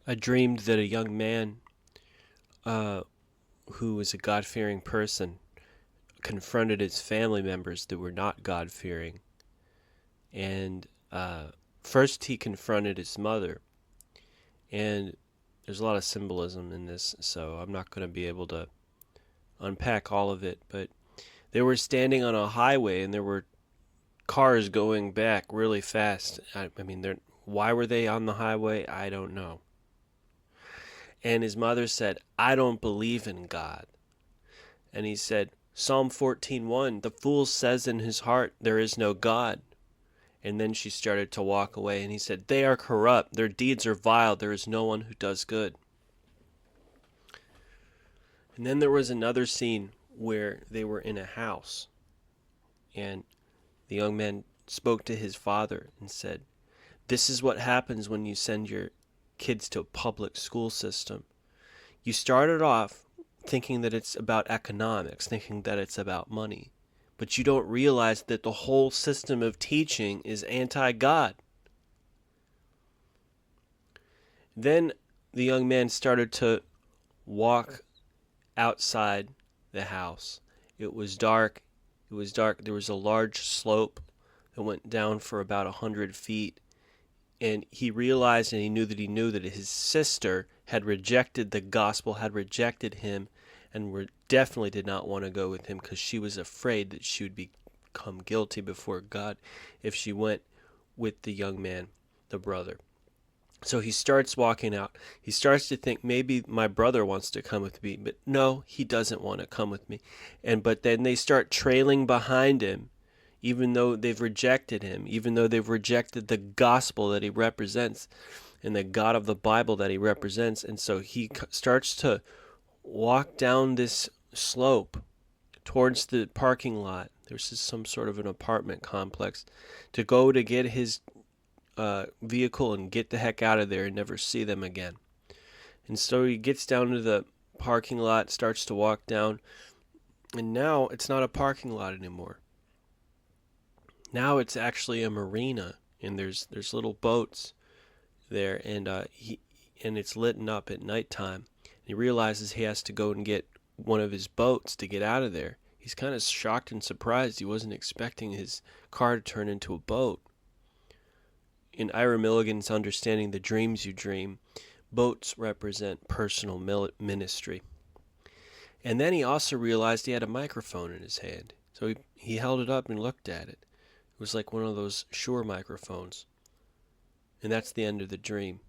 I dreamed that a young man uh, who was a God-fearing person confronted his family members that were not God-fearing. And first he confronted his mother. And there's a lot of symbolism in this, so I'm not going to be able to unpack all of it. But they were standing on a highway and there were cars going back really fast. I mean, why were they on the highway? I don't know. And his mother said, "I don't believe in God." And he said, Psalm 14:1, "The fool says in his heart, there is no God." And then she started to walk away, and he said, "They are corrupt, their deeds are vile, there is no one who does good." And then there was another scene where they were in a house, and the young man spoke to his father and said, "This is what happens when you send your kids to a public school system. You started off thinking that it's about economics, thinking that it's about money. But you don't realize that the whole system of teaching is anti-God." Then the young man started to walk outside the house. It was dark. It was dark. There was a large slope that went down for about 100 feet. And he realized, and he knew that his sister had rejected the gospel, had rejected him, and definitely did not want to go with him because she was afraid that she would become guilty before God if she went with the young man, the brother. So he starts walking out. He starts to think, maybe my brother wants to come with me, but no, he doesn't want to come with me. But then they start trailing behind him, even though they've rejected him, even though they've rejected the gospel that he represents and the God of the Bible that he represents. And so he starts to walk down this slope towards the parking lot. There's some sort of an apartment complex to go to get his vehicle and get the heck out of there and never see them again. And so he gets down to the parking lot, starts to walk down, and now it's not a parking lot anymore. Now it's actually a marina, and there's little boats there, and it's lit up at nighttime. And he realizes he has to go and get one of his boats to get out of there. He's kind of shocked and surprised. He wasn't expecting his car to turn into a boat. In Ira Milligan's Understanding the Dreams You Dream, boats represent personal ministry. And then he also realized he had a microphone in his hand. So he held it up and looked at it. It was like one of those Shure microphones. And that's the end of the dream.